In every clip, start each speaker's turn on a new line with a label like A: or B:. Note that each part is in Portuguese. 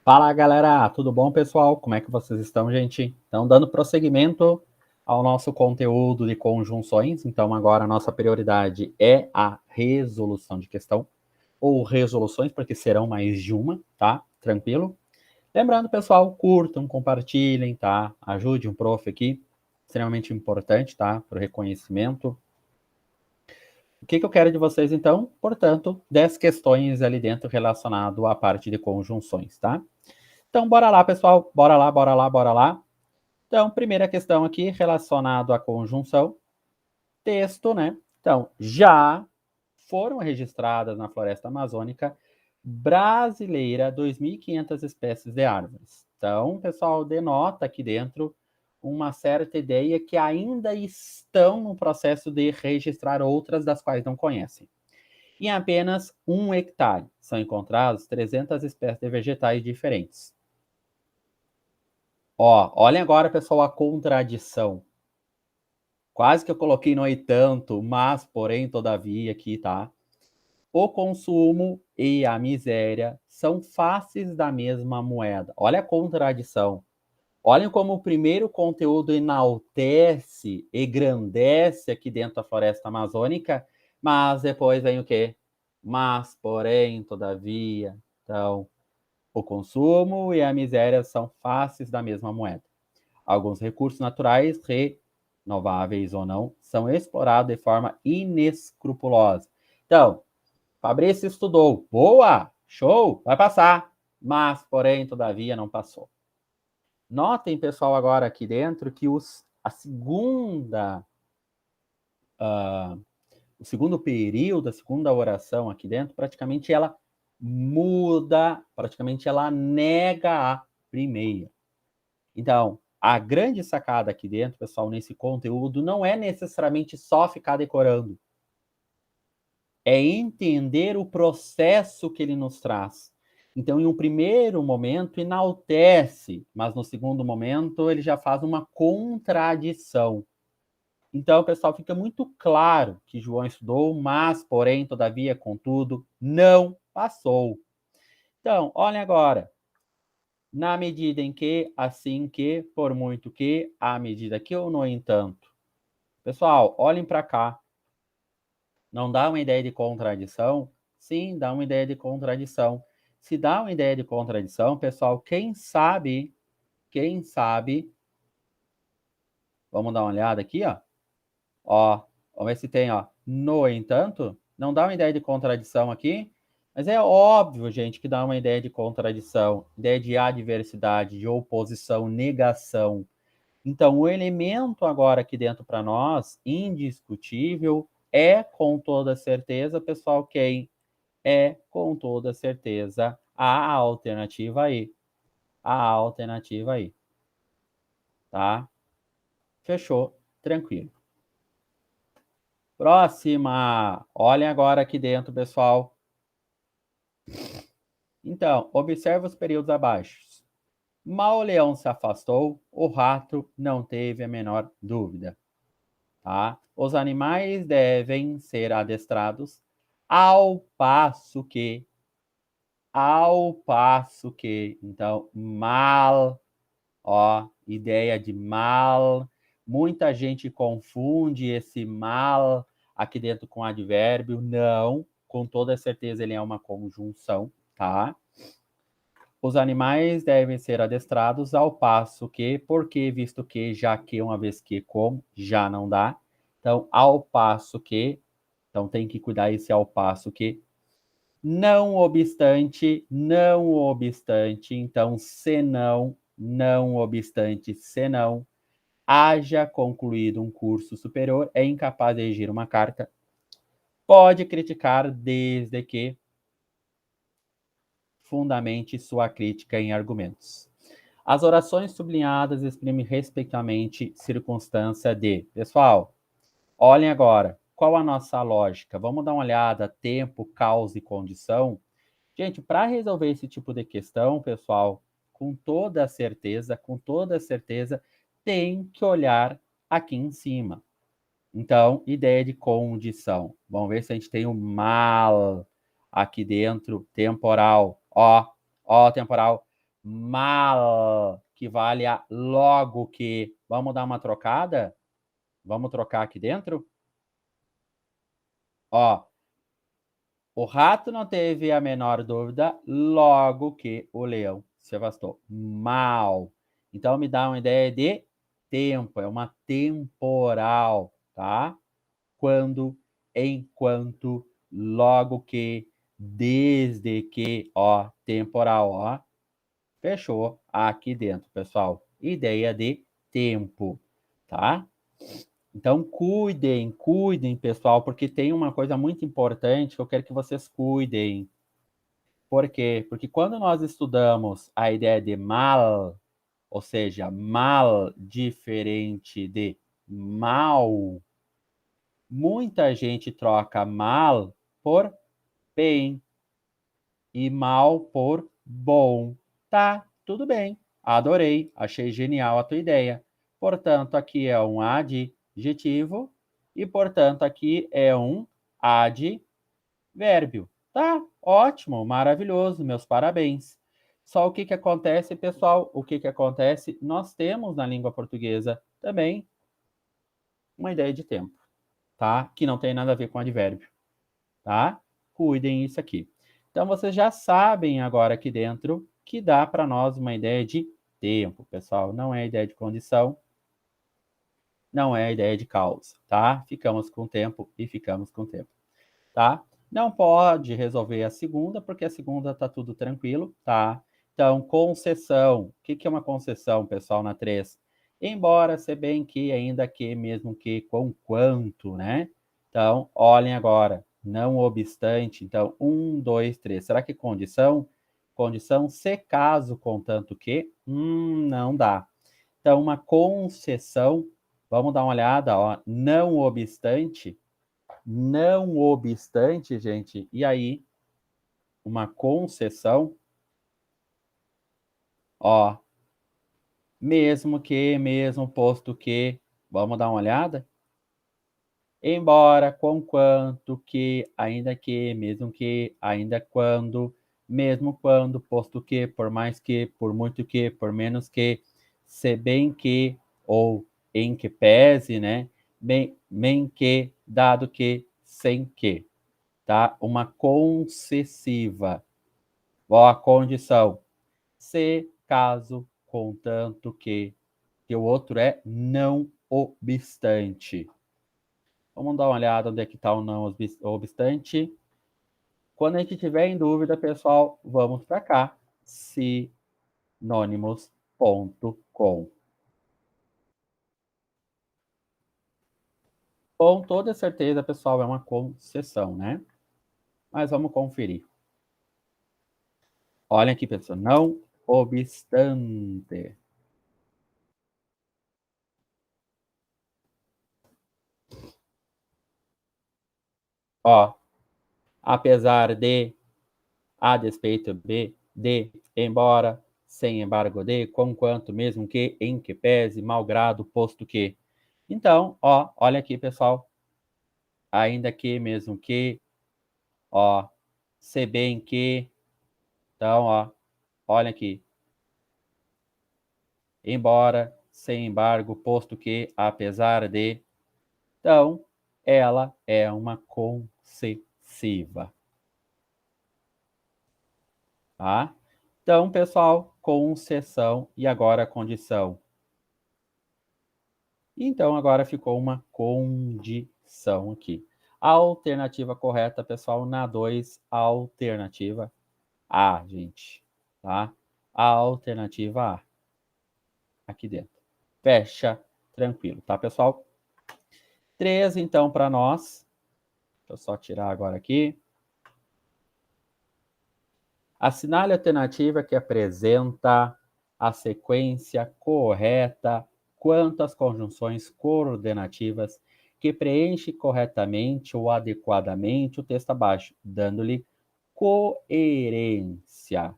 A: Fala galera, tudo bom pessoal? Como é que vocês estão, gente? Então, dando prosseguimento ao nosso conteúdo de conjunções, então agora a nossa prioridade é a resolução de questão, ou resoluções, porque serão mais de uma, tá? Tranquilo? Lembrando, pessoal, curtam, compartilhem, tá? Ajude um prof aqui, extremamente importante, tá? Para o reconhecimento. O que eu quero de vocês, então? Portanto, 10 questões ali dentro relacionado à parte de conjunções, tá? Então, bora lá, pessoal. Bora lá, bora lá, bora lá. Então, primeira questão aqui, relacionado à conjunção. Texto, né? Então, já foram registradas na floresta amazônica brasileira 2.500 espécies de árvores. Então, pessoal, denota aqui dentro uma certa ideia que ainda estão no processo de registrar outras das quais não conhecem. Em apenas 1 hectare são encontrados 300 espécies de vegetais diferentes. Ó, olhem agora, pessoal, a contradição. Quase que eu coloquei no e tanto, mas, porém, todavia, aqui, tá? O consumo e a miséria são faces da mesma moeda. Olha a contradição. Olhem como o primeiro conteúdo enaltece, engrandece aqui dentro da floresta amazônica, mas depois vem o quê? Mas, porém, todavia. Então, o consumo e a miséria são faces da mesma moeda. Alguns recursos naturais, renováveis ou não, são explorados de forma inescrupulosa. Então, Fabrício estudou. Boa! Show! Vai passar. Mas, porém, todavia, não passou. Notem, pessoal, agora aqui dentro que o segundo período, a segunda oração aqui dentro, praticamente ela muda, praticamente ela nega a primeira. Então, a grande sacada aqui dentro, pessoal, nesse conteúdo, não é necessariamente só ficar decorando. É entender o processo que ele nos traz. Então, em um primeiro momento, enaltece, mas no segundo momento, ele já faz uma contradição. Então, pessoal, fica muito claro que João estudou, mas, porém, todavia, contudo, não passou. Então, olhem agora. Na medida em que, assim que, por muito que, à medida que ou no entanto. Pessoal, olhem para cá. Não dá uma ideia de contradição? Sim, dá uma ideia de contradição. Se dá uma ideia de contradição, pessoal, quem sabe, vamos dar uma olhada aqui, ó. Ó, vamos ver se tem, ó. No entanto, não dá uma ideia de contradição aqui, mas é óbvio, gente, que dá uma ideia de contradição, ideia de adversidade, de oposição, negação. Então, o elemento agora aqui dentro para nós, indiscutível, é com toda certeza, pessoal, quem é com toda certeza a alternativa aí. A alternativa aí. Tá? Fechou. Tranquilo. Próxima. Olhem agora aqui dentro, pessoal. Então, observe os períodos abaixo. Mal o leão se afastou, o rato não teve a menor dúvida. Tá? Os animais devem ser adestrados ao passo que, então, mal, ó, ideia de mal, muita gente confunde esse mal aqui dentro com advérbio, não, com toda certeza ele é uma conjunção, tá? Os animais devem ser adestrados ao passo que, porque, visto que, já que, uma vez que, como, já não dá. Então, ao passo que, então tem que cuidar esse ao passo que, não obstante, então, senão, não obstante, senão, haja concluído um curso superior, é incapaz de exigir uma carta, pode criticar desde que fundamente sua crítica em argumentos. As orações sublinhadas exprimem respectivamente circunstância de. Pessoal, olhem agora. Qual a nossa lógica? Vamos dar uma olhada, tempo, causa e condição. Gente, para resolver esse tipo de questão, pessoal, com toda certeza, tem que olhar aqui em cima. Então, ideia de condição. Vamos ver se a gente tem o mal aqui dentro, temporal. Ó, temporal. mal, que vale a logo que. Vamos dar uma trocada? Vamos trocar aqui dentro? Ó, o rato não teve a menor dúvida, logo que o leão se afastou. Mal. Então, me dá uma ideia de tempo, é uma temporal, tá? Quando, enquanto, logo que, desde que, ó, temporal, ó. Fechou aqui dentro, pessoal. Ideia de tempo, tá? Então, cuidem, pessoal, porque tem uma coisa muito importante que eu quero que vocês cuidem. Por quê? Porque quando nós estudamos a ideia de mal, ou seja, mal diferente de mal, muita gente troca mal por bem e mal por bom. Tá, tudo bem. Adorei, achei genial a tua ideia. Portanto, aqui é um adjetivo e, portanto, aqui é um advérbio. Tá, ótimo, maravilhoso, meus parabéns. Só o que acontece, pessoal? O que acontece? Nós temos na língua portuguesa também uma ideia de tempo, tá? Que não tem nada a ver com advérbio, tá? Cuidem isso aqui. Então, vocês já sabem agora aqui dentro que dá para nós uma ideia de tempo, pessoal. Não é ideia de condição, não é ideia de causa, tá? Ficamos com tempo e ficamos com tempo, tá? Não pode resolver a segunda, porque a segunda tá tudo tranquilo, tá? Então, concessão. O que é uma concessão, pessoal, na 3? Embora, se bem que, ainda que, mesmo que, com quanto, né? Então, olhem agora. Não obstante. Então, 1, 2, 3. Será que condição? Condição se caso, contanto que? Não dá. Então, uma concessão, vamos dar uma olhada, ó. Não obstante, gente, e aí, uma concessão, ó, mesmo posto que, vamos dar uma olhada? Embora, conquanto, que, ainda que, mesmo que, ainda quando, mesmo quando, posto que, por mais que, por muito que, por menos que, se bem que, ou em que pese, né? Bem que, dado que, sem que, tá? Uma concessiva. Ó, a condição. Se, caso, contanto que o outro é não obstante. Vamos dar uma olhada onde é que está o não obstante. Quando a gente tiver em dúvida, pessoal, vamos para cá. Sinônimos.com. Com toda certeza, pessoal, é uma concessão, né? Mas vamos conferir. Olha aqui, pessoal. Não obstante. Ó, apesar de, a despeito de, embora, sem embargo de, conquanto, mesmo que, em que pese, malgrado, posto que. Então, ó, olha aqui, pessoal. Ainda que, mesmo que, ó, se bem que. Então, ó, olha aqui. Embora, sem embargo, posto que, apesar de. Então, ela é uma concessiva, tá? Então, pessoal, concessão e agora a condição. Então, agora ficou uma condição aqui. A alternativa correta, pessoal, na 2, alternativa A, gente, tá? A alternativa A, aqui dentro. Fecha, tranquilo, tá, pessoal? 3, então, para nós. Deixa eu só tirar agora aqui. Assinale a alternativa que apresenta a sequência correta quanto às conjunções coordenativas que preenche corretamente ou adequadamente o texto abaixo, dando-lhe coerência.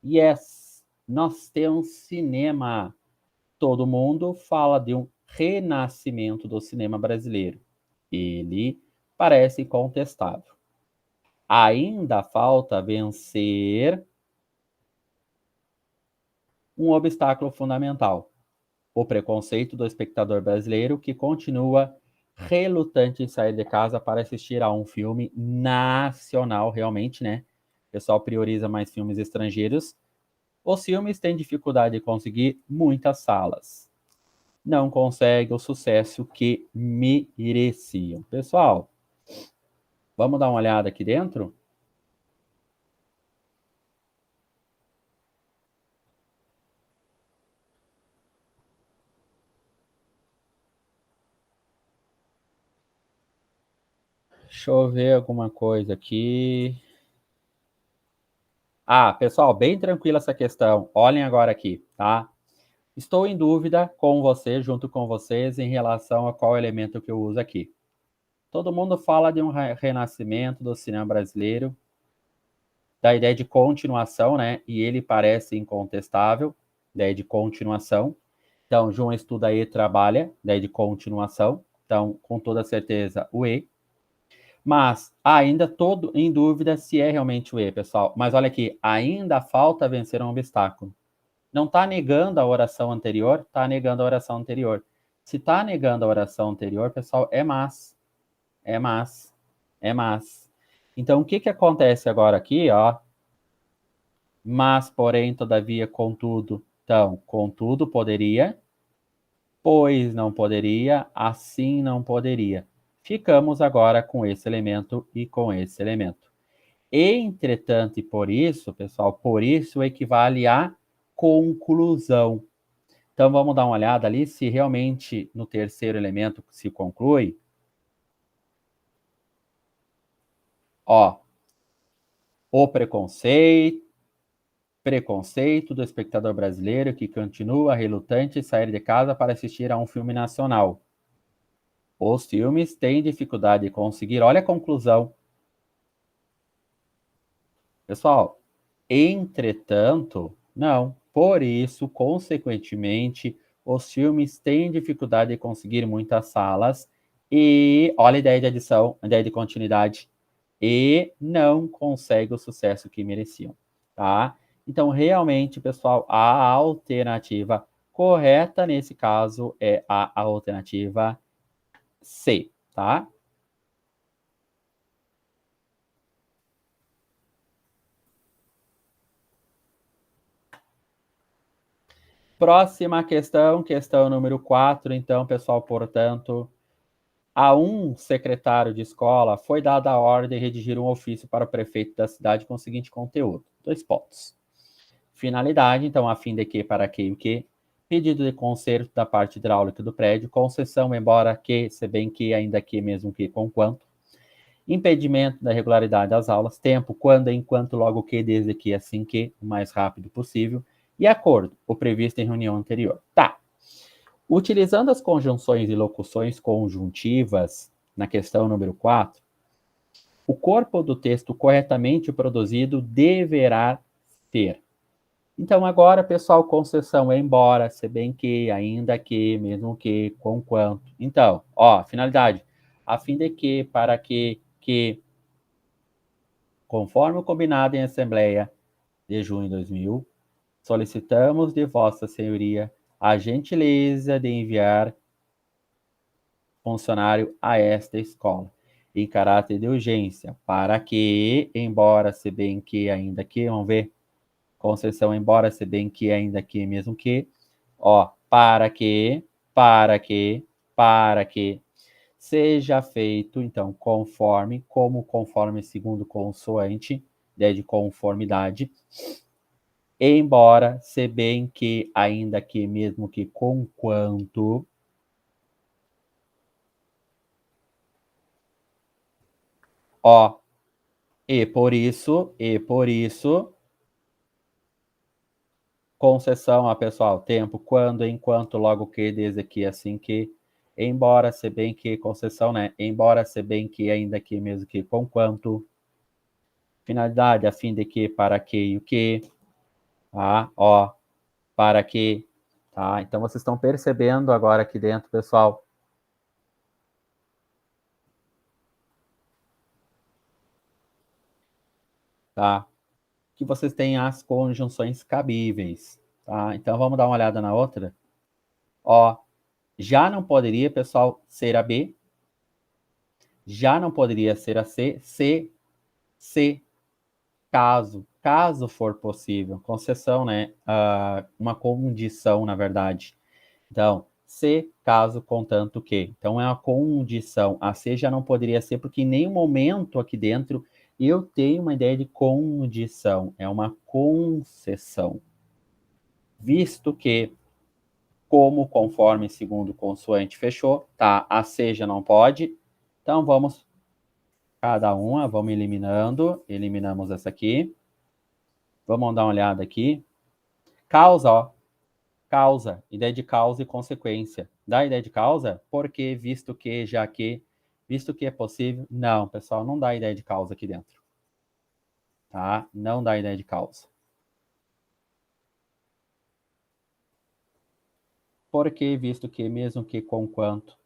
A: Yes, nós temos cinema. Todo mundo fala de um renascimento do cinema brasileiro. Ele parece incontestável. Ainda falta vencer um obstáculo fundamental: o preconceito do espectador brasileiro que continua relutante em sair de casa para assistir a um filme nacional, realmente, né? O pessoal prioriza mais filmes estrangeiros. Os filmes têm dificuldade de conseguir muitas salas. Não consegue o sucesso que mereciam. Pessoal, vamos dar uma olhada aqui dentro? Deixa eu ver alguma coisa aqui. Ah, pessoal, bem tranquila essa questão. Olhem agora aqui, tá? Estou em dúvida com você, junto com vocês, em relação a qual elemento que eu uso aqui. Todo mundo fala de um renascimento do cinema brasileiro, da ideia de continuação, né? E ele parece incontestável, ideia de continuação. Então, João estuda aí, trabalha, ideia de continuação. Então, com toda certeza, o E. Mas ainda todo em dúvida se é realmente o E, pessoal. Mas olha aqui, ainda falta vencer um obstáculo. Não está negando a oração anterior, está negando a oração anterior. Se está negando a oração anterior, pessoal, é mas. É mas. É mas. Então, o que, que acontece agora aqui, ó? Mas, porém, todavia, contudo. Então, contudo, poderia, pois não poderia, assim não poderia. Ficamos agora com esse elemento e com esse elemento. Entretanto, e por isso, pessoal, por isso equivale a conclusão. Então vamos dar uma olhada ali se realmente no terceiro elemento se conclui. Ó, o preconceito do espectador brasileiro que continua relutante em sair de casa para assistir a um filme nacional. Os filmes têm dificuldade de conseguir. Olha a conclusão. Pessoal, entretanto, não. Por isso, consequentemente, os filmes têm dificuldade de conseguir muitas salas e, olha a ideia de adição, a ideia de continuidade, e não consegue o sucesso que mereciam, tá? Então, realmente, pessoal, a alternativa correta nesse caso é a alternativa C, tá? Próxima questão, questão número 4. Então, pessoal, portanto, a um secretário de escola foi dada a ordem de redigir um ofício para o prefeito da cidade com o seguinte conteúdo: 2 pontos. Finalidade, então, a fim de que, para que e o que, pedido de conserto da parte hidráulica do prédio, concessão, embora que, se bem que, ainda que, mesmo que, conquanto, impedimento da regularidade das aulas, tempo, quando, enquanto, logo que, desde que, assim que, o mais rápido possível, e acordo, o previsto em reunião anterior. Tá. Utilizando as conjunções e locuções conjuntivas na questão número 4, o corpo do texto corretamente produzido deverá ter. Então, agora, pessoal, concessão é embora, se bem que, ainda que, mesmo que, conquanto. Então, ó, finalidade. A fim de que, para que, conforme o combinado em Assembleia de junho de 2000, solicitamos de Vossa Senhoria a gentileza de enviar funcionário a esta escola, em caráter de urgência, para que, embora se bem que, ainda que, vamos ver, concessão, embora se bem que, ainda que, mesmo que, ó, para que, seja feito, então, conforme, como conforme segundo consoante, ideia de conformidade, embora se bem que, ainda que, mesmo que, conquanto, ó, e por isso, concessão a pessoal, tempo, quando, enquanto, logo que, desde que, assim que, embora, se bem que, concessão, né? Embora, se bem que, ainda que, mesmo que, conquanto, finalidade, a fim de que, para que e o que, tá? Ó, para que, tá? Então, vocês estão percebendo agora aqui dentro, pessoal, tá? Que vocês têm as conjunções cabíveis, Tá? Então, vamos dar uma olhada na outra. Ó, já não poderia, pessoal, ser a B. Já não poderia ser a C. C, caso for possível. Concessão, né? Uma condição, na verdade. Então, C, caso, contanto que. Então, é uma condição. A C já não poderia ser, porque em nenhum momento aqui dentro eu tenho uma ideia de condição. É uma concessão. Visto que, como, conforme, segundo, consoante, fechou, tá? A C já não pode. Então, vamos cada uma, vamos eliminando. Eliminamos essa aqui. Vamos dar uma olhada aqui. Causa, ó. Causa, ideia de causa e consequência. Dá ideia de causa? Porque, visto que, já que, visto que é possível. Não, pessoal, não dá ideia de causa aqui dentro. Tá? Não dá ideia de causa. Porque, visto que, mesmo que, conquanto.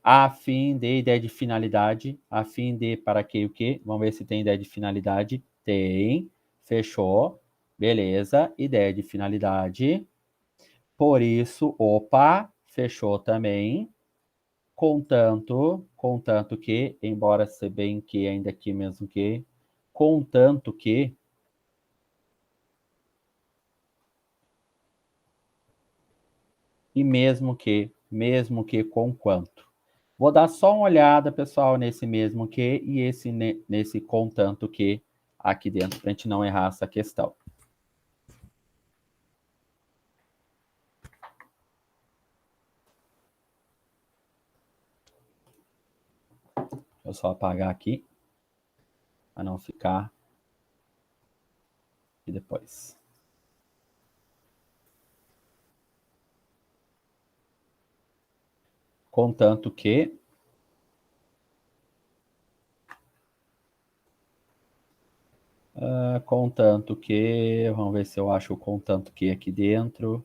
A: A fim de ideia de finalidade. A fim de para que o quê? Vamos ver se tem ideia de finalidade. Tem. Fechou. Beleza. Ideia de finalidade. Por isso, opa, fechou também. Contanto que, embora se bem que, ainda aqui mesmo que, contanto que, e mesmo que conquanto. Vou dar só uma olhada, pessoal, nesse mesmo que e nesse contanto que aqui dentro, para a gente não errar essa questão. Deixa eu só apagar aqui, para não ficar e depois. Contanto que contanto que, vamos ver se eu acho o contanto que aqui dentro.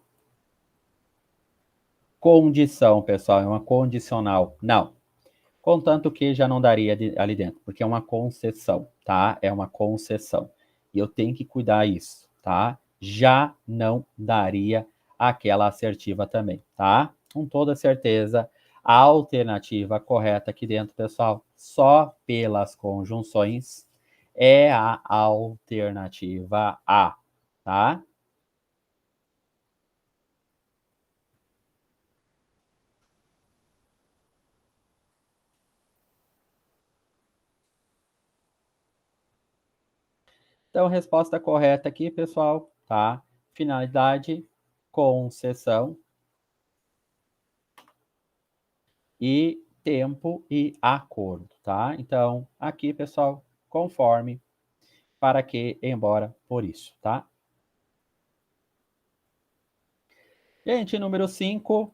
A: Condição, pessoal, é uma condicional. Não. Contanto que já não daria ali dentro, porque é uma concessão, tá? É uma concessão. E eu tenho que cuidar isso, tá? Já não daria aquela assertiva também, tá? Com toda certeza, a alternativa correta aqui dentro, pessoal, só pelas conjunções, é a alternativa A, tá? Então, resposta correta aqui, pessoal, tá? Finalidade, concessão e tempo e acordo, tá? Então, aqui, pessoal, conforme, para que, embora, por isso, tá? Gente, número 5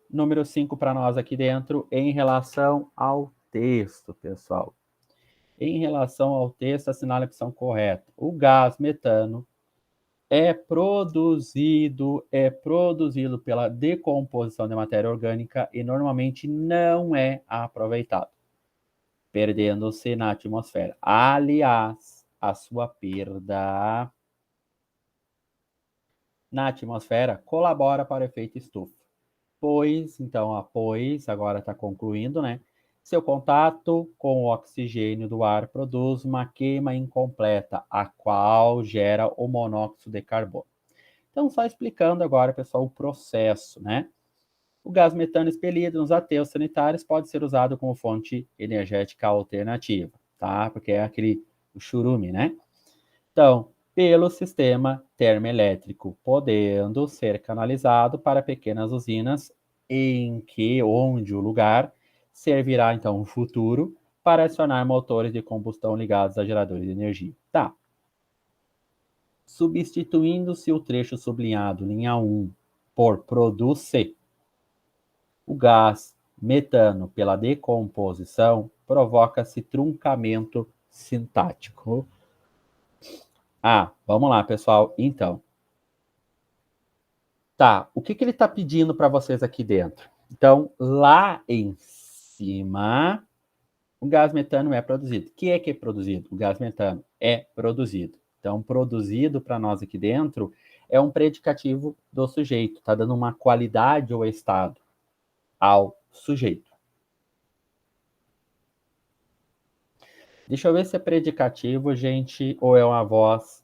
A: para nós aqui dentro, em relação ao texto, pessoal. Em relação ao texto, assinale a opção correta. O gás metano é produzido pela decomposição de matéria orgânica e normalmente não é aproveitado, perdendo-se na atmosfera. Aliás, a sua perda na atmosfera colabora para o efeito estufa. Pois, agora está concluindo, né? Seu contato com o oxigênio do ar produz uma queima incompleta, a qual gera o monóxido de carbono. Então, só explicando agora, pessoal, o processo, né? O gás metano expelido nos aterros sanitários pode ser usado como fonte energética alternativa, tá? Porque é aquele o churume, né? Então, pelo sistema termoelétrico, podendo ser canalizado para pequenas usinas onde o lugar servirá, então, no futuro para acionar motores de combustão ligados a geradores de energia. Tá. Substituindo-se o trecho sublinhado, linha 1, por produz-se, o gás metano, pela decomposição, provoca-se truncamento sintático. Vamos lá, pessoal. Então, tá, o que ele está pedindo para vocês aqui dentro? Então, lá em cima, o gás metano é produzido. O que é produzido? O gás metano é produzido. Então, produzido para nós aqui dentro é um predicativo do sujeito, está dando uma qualidade ou estado ao sujeito. Deixa eu ver se é predicativo, gente, ou é uma voz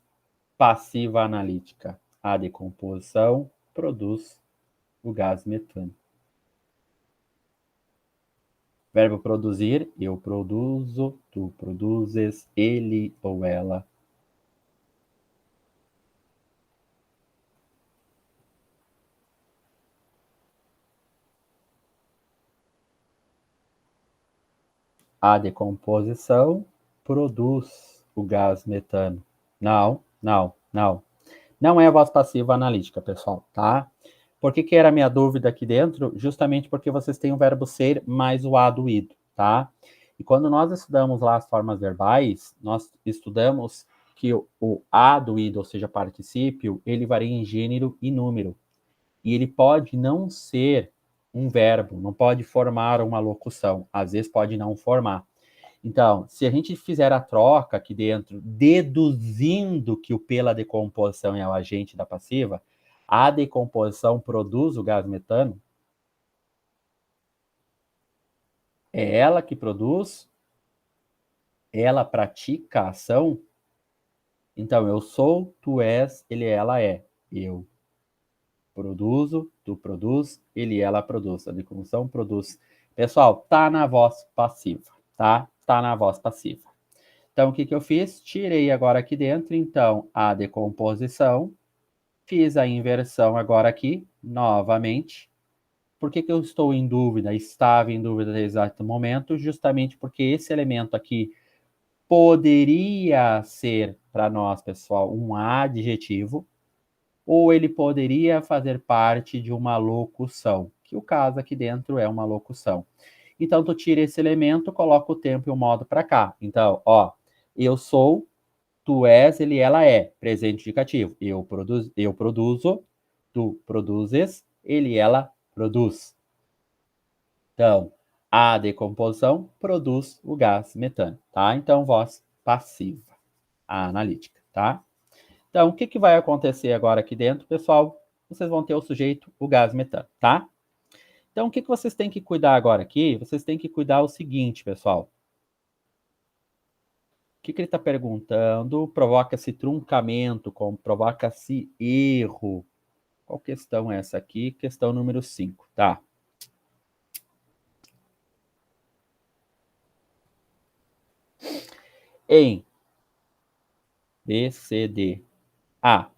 A: passiva analítica. A decomposição produz o gás metano. Verbo produzir, eu produzo, tu produzes, ele ou ela. A decomposição produz o gás metano. Não, não, não. Não é a voz passiva analítica, pessoal, tá? Por que era a minha dúvida aqui dentro? Justamente porque vocês têm o verbo ser mais o a do ido, tá? E quando nós estudamos lá as formas verbais, nós estudamos que o a do ido, ou seja, particípio, ele varia em gênero e número. E ele pode não ser um verbo, não pode formar uma locução. Às vezes pode não formar. Então, se a gente fizer a troca aqui dentro, deduzindo que o pela decomposição é o agente da passiva, a decomposição produz o gás metano? É ela que produz? Ela pratica a ação? Então, eu sou, tu és, ele, ela é. Eu produzo, tu produz, ele, ela produz. A decomposição produz. Pessoal, tá na voz passiva, tá? Tá na voz passiva. Então, o que eu fiz? Tirei agora aqui dentro, então, a decomposição, fiz a inversão agora aqui, novamente. Por que eu estou em dúvida? Estava em dúvida no exato momento, justamente porque esse elemento aqui poderia ser, para nós, pessoal, um adjetivo, ou ele poderia fazer parte de uma locução, que o caso aqui dentro é uma locução. Então, tu tira esse elemento, coloca o tempo e o modo para cá. Então, ó, eu sou, tu és, ele, ela é. Presente indicativo. Eu produzo, tu produzes, ele, ela produz. Então, a decomposição produz o gás metano, tá? Então, voz passiva, a analítica, tá? Então, o que vai acontecer agora aqui dentro, pessoal? Vocês vão ter o sujeito, o gás metano, tá? Então, o que vocês têm que cuidar agora aqui? Vocês têm que cuidar o seguinte, pessoal. O que ele está perguntando? Provoca-se truncamento, provoca-se erro. Qual questão é essa aqui? Questão número 5, tá? Em B, C, D. A.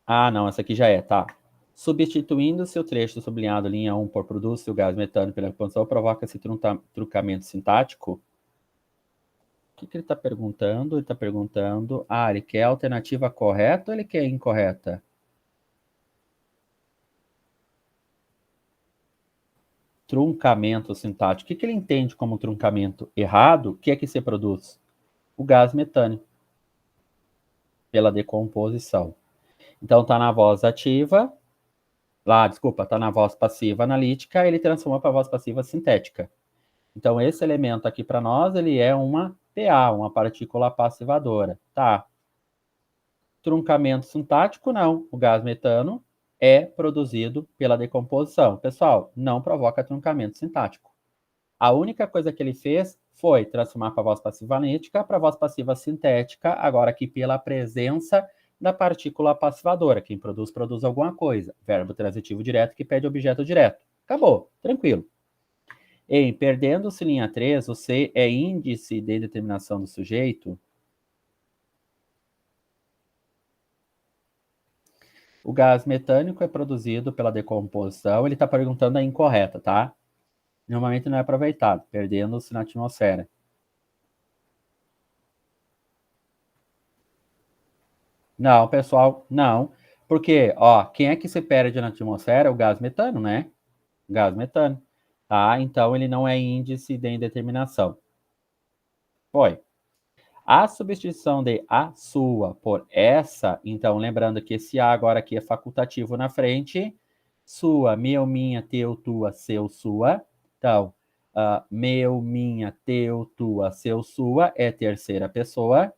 A: Ah, não, essa aqui já é, tá. Substituindo-se o trecho sublinhado linha 1 por produz-se o gás metano pela expansão, provoca-se truncamento sintático. O que ele está perguntando? Ele está perguntando, ele quer a alternativa correta ou ele quer a incorreta? Truncamento sintático. O que ele entende como truncamento errado? O que é que se produz? O gás metano, pela decomposição. Então, está na voz ativa, está na voz passiva analítica, ele transforma para a voz passiva sintética. Então, esse elemento aqui para nós, ele é uma PA, uma partícula passivadora, tá? Truncamento sintático, não. O gás metano é produzido pela decomposição. Pessoal, não provoca truncamento sintático. A única coisa que ele fez foi transformar para a voz passiva analítica para a voz passiva sintética, agora aqui pela presença da partícula passivadora. Quem produz, produz alguma coisa. Verbo transitivo direto que pede objeto direto. Acabou, tranquilo. Em perdendo-se linha 3, o C é índice de determinação do sujeito. O gás metânico é produzido pela decomposição. Ele está perguntando a incorreta, tá? Normalmente não é aproveitado, perdendo-se na atmosfera. Não, pessoal, não. Porque, ó, quem é que se perde na atmosfera? O gás metano, né? Gás metano. Tá? Então, ele não é índice de indeterminação. Foi. A substituição de a sua por essa, então, lembrando que esse a agora aqui é facultativo na frente. Sua, meu, minha, teu, tua, seu, sua. Então, meu, minha, teu, tua, seu, sua é terceira pessoa.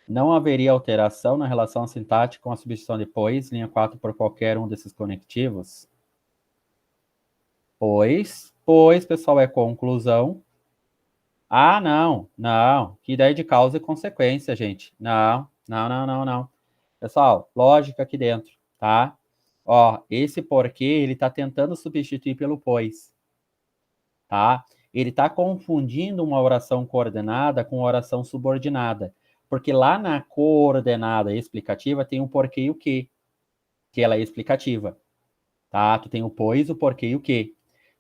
A: Não haveria alteração na relação sintática com a substituição de pois, linha 4, por qualquer um desses conectivos? Pois, pessoal, é conclusão. Ah, não. Que ideia de causa e consequência, gente. Não. Pessoal, lógica aqui dentro, tá? Ó, esse porquê, ele tá tentando substituir pelo pois, tá? Ele tá confundindo uma oração coordenada com oração subordinada. Porque lá na coordenada explicativa tem o porquê e o que ela é explicativa, tá? Tu tem o pois, o porquê e o que.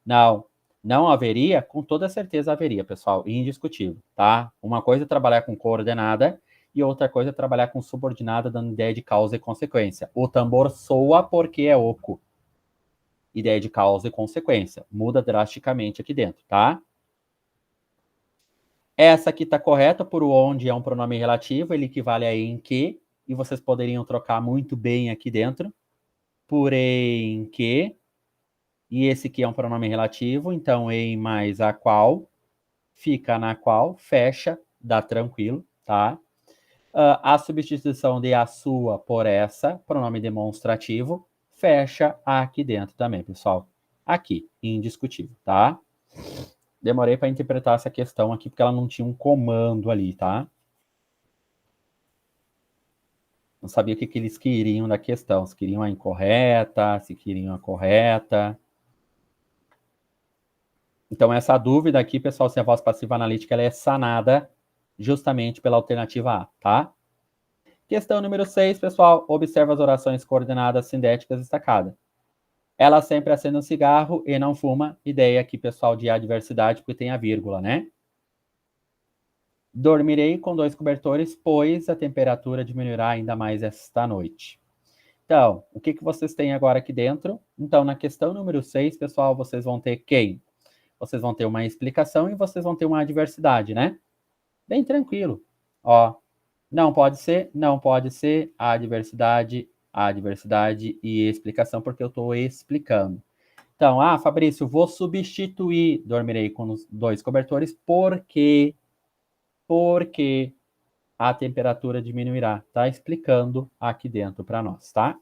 A: Não haveria? Com toda certeza haveria, pessoal, indiscutível, tá? Uma coisa é trabalhar com coordenada e outra coisa é trabalhar com subordinada, dando ideia de causa e consequência. O tambor soa porque é oco. Ideia de causa e consequência. Muda drasticamente aqui dentro, tá? Essa aqui tá correta por onde é um pronome relativo, ele equivale a em que, e vocês poderiam trocar muito bem aqui dentro, por em que, e esse aqui é um pronome relativo, então em mais a qual, fica na qual, fecha, dá tranquilo, tá? A substituição de a sua por essa, pronome demonstrativo, fecha aqui dentro também, pessoal. Aqui, indiscutível, tá? Demorei para interpretar essa questão aqui, porque ela não tinha um comando ali, tá? Não sabia o que eles queriam da questão. Se queriam a incorreta, se queriam a correta. Então, essa dúvida aqui, pessoal, se a voz passiva analítica ela é sanada justamente pela alternativa A, tá? Questão número 6, pessoal. Observa as orações coordenadas sindéticas destacadas. Ela sempre acende um cigarro e não fuma. Ideia aqui, pessoal, de adversidade, porque tem a vírgula, né? Dormirei com 2 cobertores, pois a temperatura diminuirá ainda mais esta noite. Então, o que vocês têm agora aqui dentro? Então, na questão número 6, pessoal, vocês vão ter quem? Vocês vão ter uma explicação e vocês vão ter uma adversidade, né? Bem tranquilo. Ó, não pode ser, a adversidade e explicação, porque eu estou explicando. Então, Fabrício, vou substituir, dormirei com os 2 cobertores, porque a temperatura diminuirá. Tá explicando aqui dentro para nós, tá?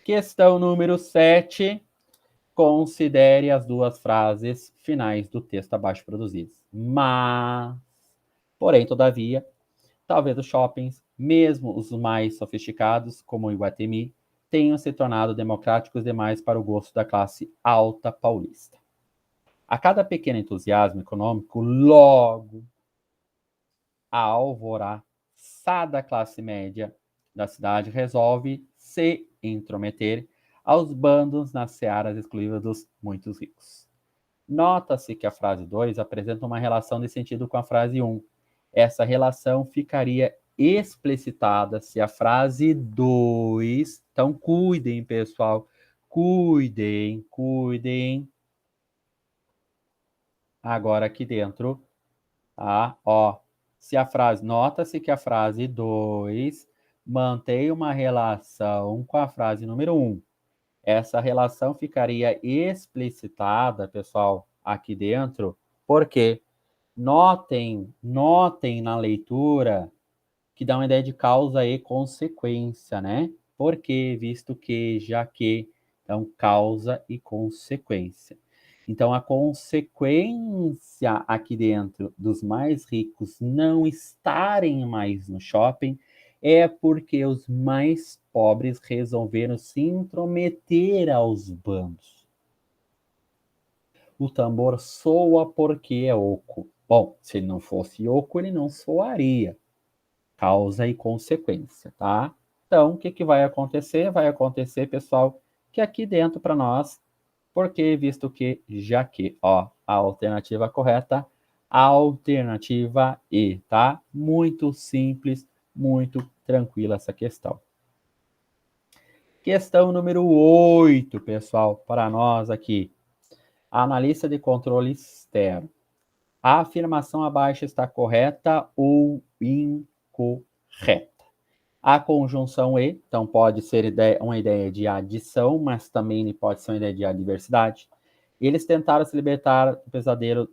A: Questão número 7. Considere as 2 frases finais do texto abaixo produzidas. Mas, porém, todavia, talvez os shoppings, mesmo os mais sofisticados, como o Iguatemi, tenham se tornado democráticos demais para o gosto da classe alta paulista. A cada pequeno entusiasmo econômico, logo a alvoroçada classe média da cidade resolve se intrometer aos bandos nas searas exclusivas dos muitos ricos. Nota-se que a frase 2 apresenta uma relação de sentido com a frase 1. Essa relação ficaria explicitada se a frase 2... Então, cuidem, pessoal. Cuidem. Agora aqui dentro, tá? Ó, se a frase... Nota-se que a frase 2 mantém uma relação com a frase número 1. Essa relação ficaria explicitada, pessoal, aqui dentro, porque notem na leitura que dá uma ideia de causa e consequência, né? Porque, visto que, já que, então causa e consequência. Então, a consequência aqui dentro dos mais ricos não estarem mais no shopping é porque os mais pobres resolveram se intrometer aos bandos. O tambor soa porque é oco. Bom, se ele não fosse oco, ele não soaria. Causa e consequência, tá? Então, o que vai acontecer? Vai acontecer, pessoal, que aqui dentro para nós, porque visto que, já que, ó, a alternativa correta, a alternativa E, tá? Muito simples, muito tranquila essa questão. Questão número 8, pessoal, para nós aqui. Analista de controle externo. A afirmação abaixo está correta ou incorreta? A conjunção E, então pode ser uma ideia de adição, mas também pode ser uma ideia de adversidade. Eles tentaram se libertar do pesadelo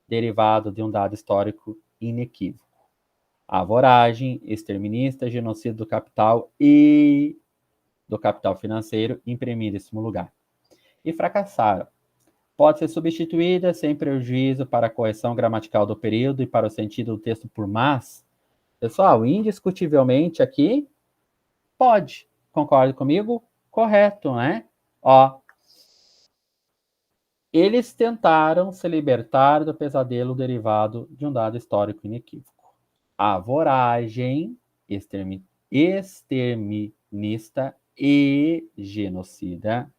A: derivado de um dado histórico inequívoco. A voragem exterminista, genocídio do capital e do capital financeiro imprimiram-se no lugar. E fracassaram. Pode ser substituída sem prejuízo para a correção gramatical do período e para o sentido do texto por mas. Pessoal, indiscutivelmente aqui, pode. Concorda comigo? Correto, né? Ó, eles tentaram se libertar do pesadelo derivado de um dado histórico inequívoco. A voragem exterminista e genocida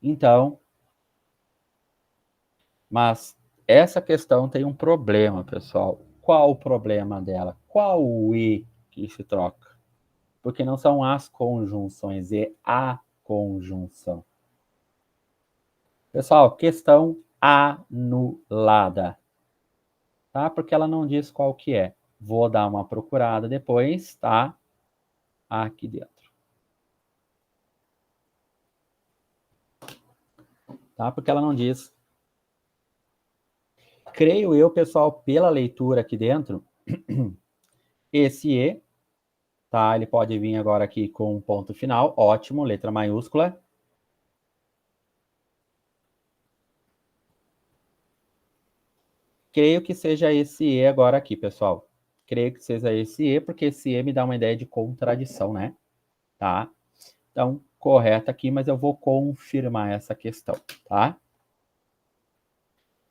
A: então, mas essa questão tem um problema, pessoal. Qual o problema dela? Qual o e que se troca? Porque não são as conjunções, é a conjunção. Pessoal, questão anulada. Tá? Porque ela não diz qual que é. Vou dar uma procurada depois, tá? Aqui dentro. Tá? Porque ela não diz. Creio eu, pessoal, pela leitura aqui dentro, esse E, tá? Ele pode vir agora aqui com um ponto final, ótimo, letra maiúscula. Creio que seja esse E agora aqui, pessoal. Creio que seja esse E, porque esse E me dá uma ideia de contradição, né? Tá? Então, correto aqui, mas eu vou confirmar essa questão, tá?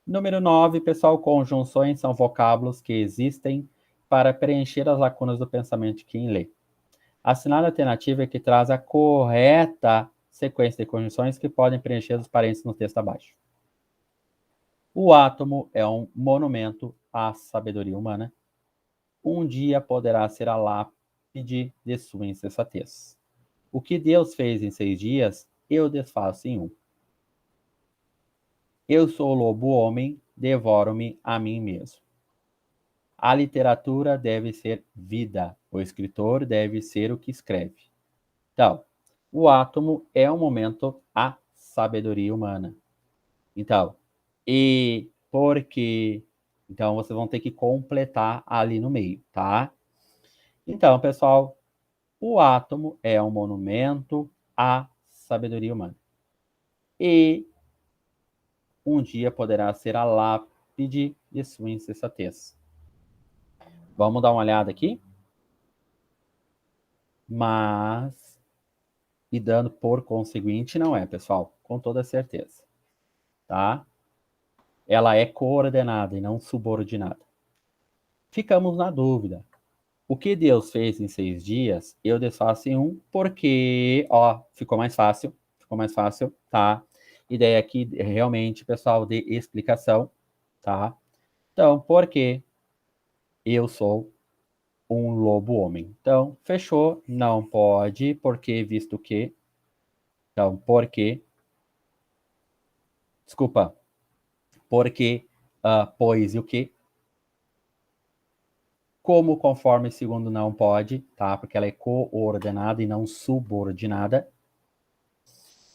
A: Número 9, pessoal, conjunções são vocábulos que existem para preencher as lacunas do pensamento de quem lê. A assinada alternativa é que traz a correta sequência de conjunções que podem preencher os parênteses no texto abaixo. O átomo é um monumento à sabedoria humana. Um dia poderá ser a lápide de sua insensatez. O que Deus fez em 6 dias, eu desfaço em 1. Eu sou o lobo-homem, devoro-me a mim mesmo. A literatura deve ser vida. O escritor deve ser o que escreve. Então, o átomo é um momento à sabedoria humana. Então, e porque. Então, vocês vão ter que completar ali no meio, tá? Então, pessoal, o átomo é um monumento à sabedoria humana. E um dia poderá ser a lápide de sua insensatez. Vamos dar uma olhada aqui? Mas, e dando por conseguinte, não é, pessoal, com toda certeza, tá? Ela é coordenada e não subordinada. Ficamos na dúvida. O que Deus fez em 6 dias, eu desfaço em 1, porque, ficou mais fácil, tá? Ideia aqui, realmente, pessoal, de explicação, tá? Então, porque eu sou um lobo-homem. Então, fechou, não pode, porque, visto que, então, porque, desculpa, porque, pois e o que, como, conforme, segundo, não pode, tá? Porque ela é coordenada e não subordinada.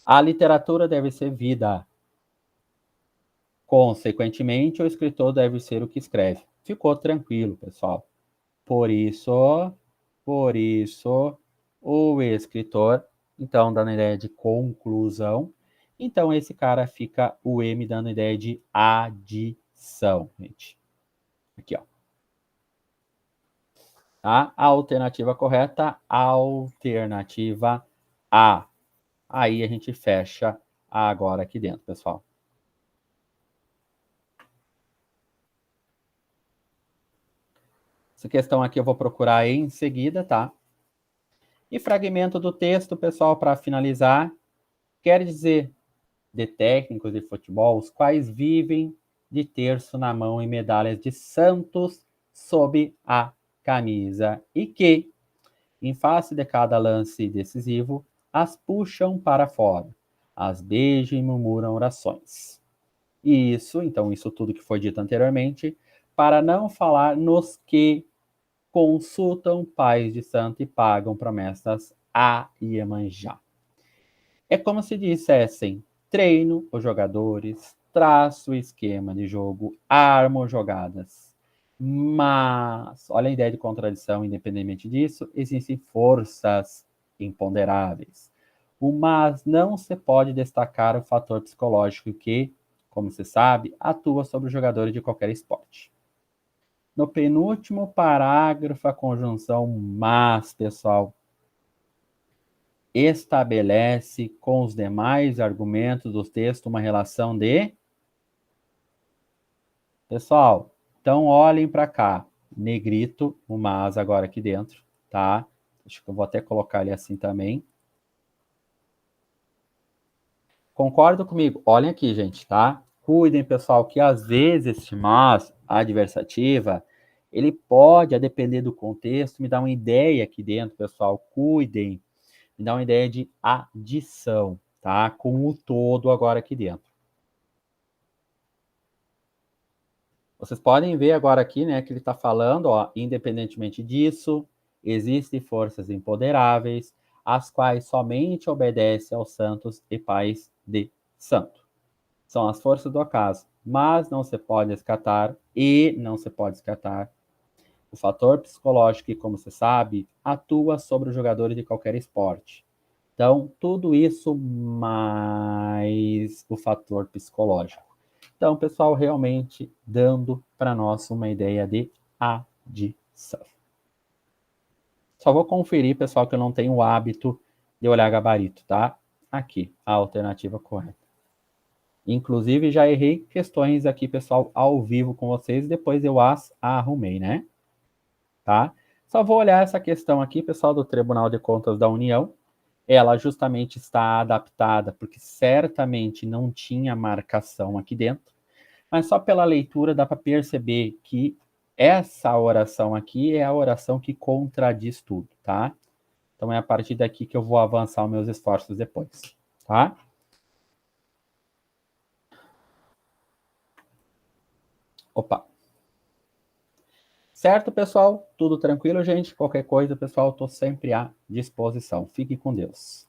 A: A literatura deve ser vida. Consequentemente, o escritor deve ser o que escreve. Ficou tranquilo, pessoal. Por isso, o escritor, então, dando ideia de conclusão. Então, esse cara fica o M dando ideia de adição, gente. Aqui, ó. Tá? A alternativa correta, alternativa A. Aí a gente fecha agora aqui dentro, pessoal. Essa questão aqui eu vou procurar em seguida, tá? E fragmento do texto, pessoal, para finalizar, quer dizer de técnicos de futebol, os quais vivem de terço na mão e medalhas de santos sob a camisa e que, em face de cada lance decisivo, as puxam para fora, as beijam e murmuram orações. E isso tudo que foi dito anteriormente, para não falar nos que consultam pais de santo e pagam promessas a Iemanjá. É como se dissessem: treino os jogadores, traço o esquema de jogo, armo jogadas. Mas, olha a ideia de contradição, independente disso, existem forças imponderáveis. O mas não se pode destacar o fator psicológico que, como se sabe, atua sobre os jogadores de qualquer esporte. No penúltimo parágrafo, a conjunção mas, pessoal, estabelece com os demais argumentos do texto uma relação de... Pessoal, então olhem para cá. Negrito, o mas agora aqui dentro, tá? Acho que eu vou até colocar ele assim também. Concordam comigo? Olhem aqui, gente, tá? Cuidem, pessoal, que às vezes este mas adversativa, ele pode, a depender do contexto, me dar uma ideia aqui dentro, pessoal. Cuidem, me dá uma ideia de adição, tá? Com o todo agora aqui dentro. Vocês podem ver agora aqui, né, que ele está falando, ó, independentemente disso, existem forças empoderáveis, as quais somente obedecem aos santos e pais de santo. São as forças do acaso, mas não se pode descartar, o fator psicológico que, como você sabe, atua sobre os jogadores de qualquer esporte. Então, tudo isso mais o fator psicológico. Então, pessoal, realmente dando para nós uma ideia de adição. Só vou conferir, pessoal, que eu não tenho o hábito de olhar gabarito, tá? Aqui, a alternativa correta. Inclusive, já errei questões aqui, pessoal, ao vivo com vocês, depois eu as arrumei, né? Tá? Só vou olhar essa questão aqui, pessoal, do Tribunal de Contas da União. Ela justamente está adaptada, porque certamente não tinha marcação aqui dentro, mas só pela leitura dá para perceber que essa oração aqui é a oração que contradiz tudo, tá? Então é a partir daqui que eu vou avançar os meus esforços depois, tá? Opa. Certo, pessoal? Tudo tranquilo, gente? Qualquer coisa, pessoal, estou sempre à disposição. Fique com Deus.